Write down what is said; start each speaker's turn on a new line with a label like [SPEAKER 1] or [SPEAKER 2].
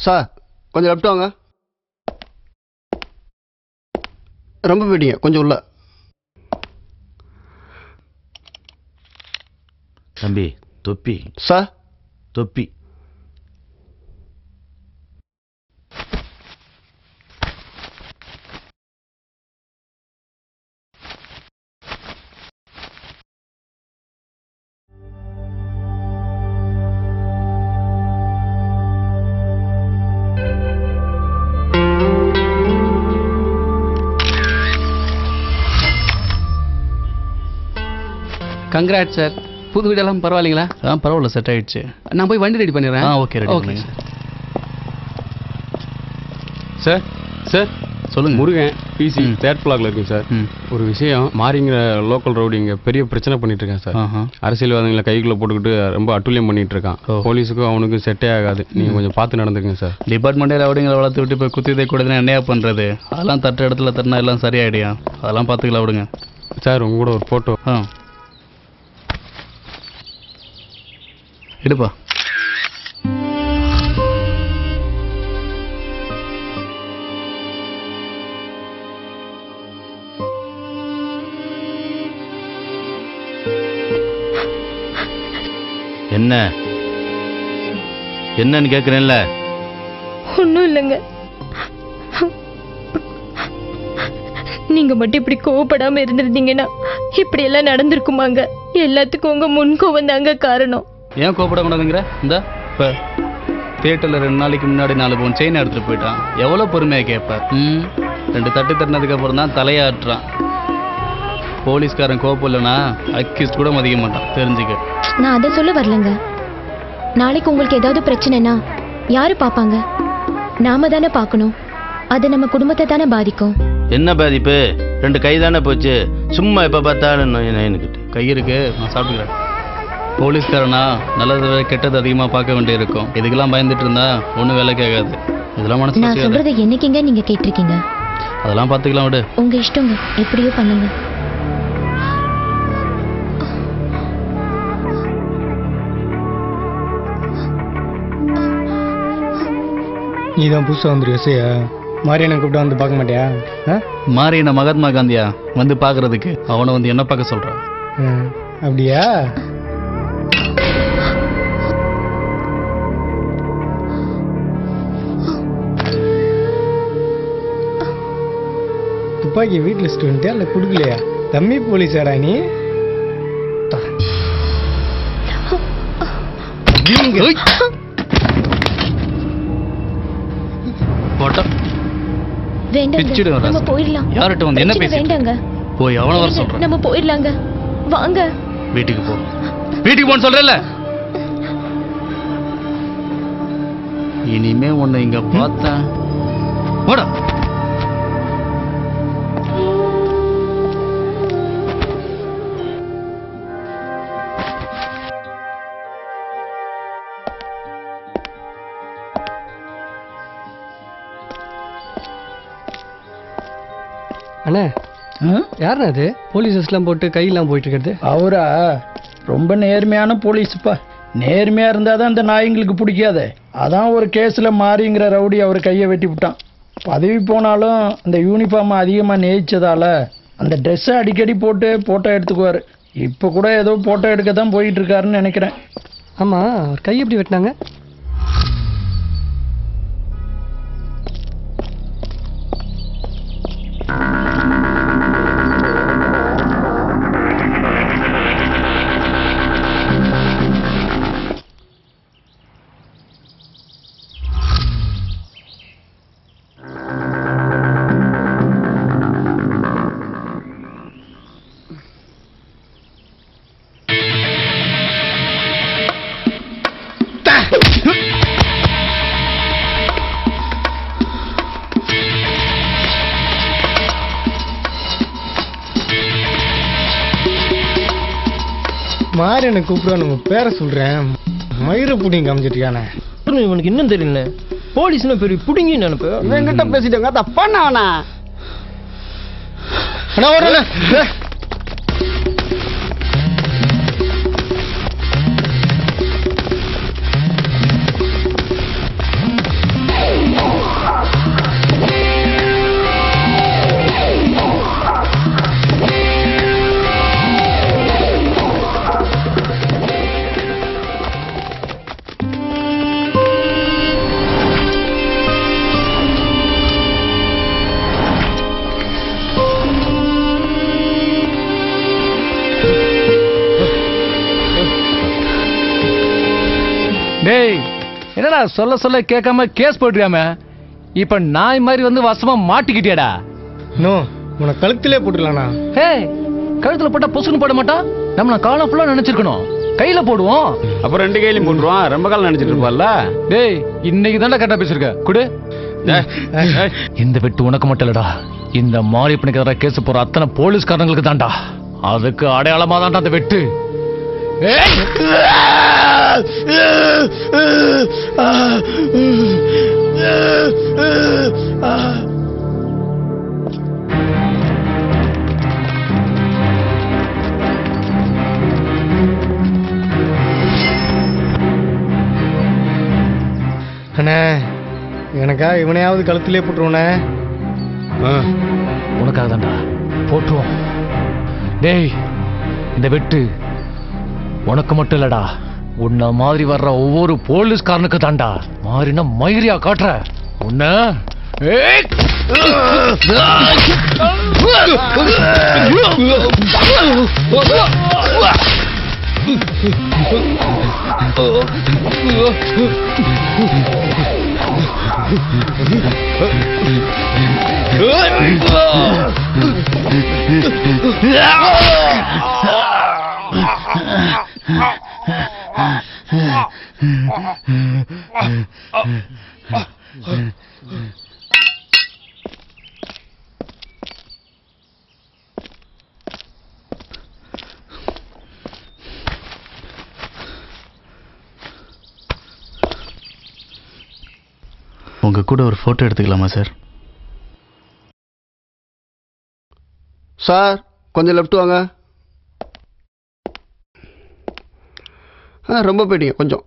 [SPEAKER 1] Sir கொஞ்சம் left வாங்க. ரொம்ப போயிட்டீங்க, கொஞ்சம் உள்ள.
[SPEAKER 2] தம்பி தொப்பி.
[SPEAKER 1] சார்
[SPEAKER 2] தொப்பி.
[SPEAKER 3] Congrat sir. புது வீடெல்லாம் பரவாயில்லைங்களா?
[SPEAKER 4] பரவாயில்ல, செட் ஆயிடுச்சு.
[SPEAKER 3] நான் போய் வண்டி ரெடி பண்ணிடுறேன்.
[SPEAKER 4] Okay, ready
[SPEAKER 3] okay
[SPEAKER 5] sir. Sir
[SPEAKER 4] சொல்லுங்கள்.
[SPEAKER 5] முருகன் பிசி தேர்ட் பிளாக்ல இருக்குங்க சார். ஒரு விஷயம், மாறிங்கிற லோக்கல் ரவுடி இங்கே பெரிய பிரச்சனை பண்ணிட்டு இருக்கேன் சார். அரசியல்வாதிகளை கைக்குள்ளே போட்டுக்கிட்டு ரொம்ப அட்டுழியம் பண்ணிட்டு இருக்கான். போலீஸுக்கும் அவனுக்கும் செட்டே ஆகாது. நீங்கள் கொஞ்சம் பார்த்து நடந்துக்குங்க சார்.
[SPEAKER 4] டிபார்ட்மெண்ட்டே ரவுடிங்களை வளர்த்து விட்டு இப்போ குத்தியதை கூடதுன்னா என்னையா பண்ணுறது? அதெல்லாம் தட்ட இடத்துல தட்டினா எல்லாம் சரியாயிடியா? அதெல்லாம் பார்த்துக்கலாம் விடுங்க
[SPEAKER 5] சார். உங்க கூட ஒரு ஃபோட்டோ.
[SPEAKER 4] எடுப்பா.
[SPEAKER 2] என்ன என்னன்னு கேட்குறேன்ல?
[SPEAKER 6] ஒன்றும் இல்லைங்க. நீங்க மட்டும் இப்படி கோவப்படாம இருந்திருந்தீங்கன்னா இப்படி எல்லாம் நடந்திருக்குமாங்க? எல்லாத்துக்கும் உங்க முன்கோவம் தாங்க காரணம்.
[SPEAKER 4] ஏன் கோப்படக்கூடாதுங்கிற? இந்த இப்போ தியேட்டரில் 2 நாளைக்கு முன்னாடி 4 பவுன் செயின் எடுத்துகிட்டு போயிட்டான். எவ்வளோ பொறுமையாக கேட்பேன். 2 தட்டு தட்டினதுக்கப்புறம் தான் தலையாட்டுறான். போலீஸ்காரன் கோப்பம் இல்லைன்னா அக்யூஸ்ட் கூட மதிக்க மாட்டான், தெரிஞ்சுக்க.
[SPEAKER 6] நான் அதை சொல்ல வரலங்க. நாளைக்கு உங்களுக்கு ஏதாவது பிரச்சனைனா யாரு பார்ப்பாங்க? நாம தானே பார்க்கணும். அது நம்ம குடும்பத்தை தானே பாதிக்கும்.
[SPEAKER 2] என்ன பாதிப்பு? 2 கை தானே போச்சு. சும்மா எப்போ பார்த்தாலும் நோயின்னுக்கிட்டு.
[SPEAKER 4] கை இருக்கு, நான் சாப்பிட்டுக்கிறேன். போலீஸ்காரனா நல்லது கெட்டது அதிகமாக பார்க்க வேண்டியிருக்கும். இதுக்கெல்லாம் பயந்துட்டு இருந்தா ஒன்றும் வேலை கேட்காது. இதெல்லாம் மனசு.
[SPEAKER 6] நான் சொல்றதை என்னைக்குங்க நீங்க கேட்டிருக்கீங்க?
[SPEAKER 4] அதெல்லாம் பார்த்துக்கலாம் விடு.
[SPEAKER 6] உங்க இஷ்டங்க, எப்படியோ பண்ணுங்க.
[SPEAKER 1] நீ தான் புதுசாக வந்துருக்க. மாரியனை கூப்பிட்டு வந்து பார்க்க மாட்டியா?
[SPEAKER 4] மாரியனை மகாத்மா காந்தியா வந்து பார்க்கறதுக்கு? அவனை வந்து என்ன பார்க்க சொல்கிறான்?
[SPEAKER 1] அப்படியா? துப்பாக்கி வீட்டில் ஸ்டூடெண்ட்டா இல்லை கொடுக்கலையா? தம்பி போலீஸாடா நீ?
[SPEAKER 4] யார்கிட்ட வந்து என்ன பேசிட்டு? போய் அவனை வர சொல்றேன்.
[SPEAKER 6] நம்ம போயிடலாங்க, வாங்க.
[SPEAKER 4] வீட்டுக்கு போ. வீட்டுக்கு போன்னு சொல்றேன்ல. இனிமே உன்னை இங்க பார்த்தேன் போடா.
[SPEAKER 1] அண்ணா, யாருண்ணா அது போலீஸ் ட்ரெஸ்லாம் போட்டு கையெல்லாம் போயிட்டு இருக்கிறது?
[SPEAKER 7] அவரா? ரொம்ப நேர்மையான போலீஸுப்பா. நேர்மையாக இருந்தால் தான் இந்த நாய்ங்களுக்கு பிடிக்காது. அதான் ஒரு கேஸில் மாறிங்கிற ரவுடி அவர் கையை வெட்டி விட்டான். பதவி போனாலும் அந்த யூனிஃபார்மை அதிகமாக நேசித்ததால் அந்த ட்ரெஸ்ஸை அடிக்கடி போட்டு ஃபோட்டோ எடுத்துக்குவார். இப்போ கூட ஏதோ ஃபோட்டோ எடுக்க தான் போயிட்டு இருக்காருன்னு நினைக்கிறேன்.
[SPEAKER 1] ஆமாம், அவர் கை எப்படி வெட்டினாங்க? மாரியனை கூப்பிடுவான்னு உங்க பேரை சொல்றேன். மயிரை புடிங்க காமிச்சிருக்கானே.
[SPEAKER 8] இவனுக்கு இன்னும் தெரியல. போலீஸ்னா பெரிய புடிங்கி நினைப்பு.
[SPEAKER 1] என்கிட்ட பேசிட்டாங்க தப்பாண்ணா. அவனா
[SPEAKER 9] என்னடா சொல்ல சொல்ல கேட்காம கேஸ் போட்டுறியாம? இப்ப நாய் மாதிரி வந்து வசமா மாட்டிக்கிட்டியாடா?
[SPEAKER 1] நோ உனக்கு கழுத்திலே போட்டுடலாண்ணா.
[SPEAKER 9] ஹே, கழுத்துல போட்டா பொசுன்னு போட மாட்டான். நம்ம காலம் ஃபுல்லா நினைச்சிருக்கணும், கையில போடுவோம்.
[SPEAKER 5] அப்புறம் 2 கையிலையும் போட்டுருவான். ரொம்ப காலம் நினைச்சிட்டு இருப்பான்ல.
[SPEAKER 9] டேய், இன்னைக்கு தான்டா கரெக்டா பேசிருக்க. குடு. இந்த வெட்டு உனக்கு மட்டும் இல்லடா, இந்த மாரியப்பனுக்கு எதிராக கேஸ் போற அத்தனை போலீஸ்காரங்களுக்கு தான்டா. அதுக்கு அடையாளமா தான்டா அந்த வெட்டு.
[SPEAKER 1] அண்ணே, எனக்கா இவனையாவது கழுத்திலே போட்டுருவனே.
[SPEAKER 9] உனக்காக தான்டா போட்டுருவோம். டேய், இந்த வெட்டு உனக்கு மட்டும் இல்லடா, உன்ன மாதிரி வர்ற ஒவ்வொரு போலீஸ்காரனுக்கு தான்டா. மாறினா மயிரியா காட்டுற உன்ன.
[SPEAKER 4] உங்க கூட ஒரு போட்டோ எடுத்துக்கலாமா சார்?
[SPEAKER 10] சார் கொஞ்சம் லெஃப்ட் வாங்க. ரொம்ப போயிட்டீங்க கொஞ்சம்.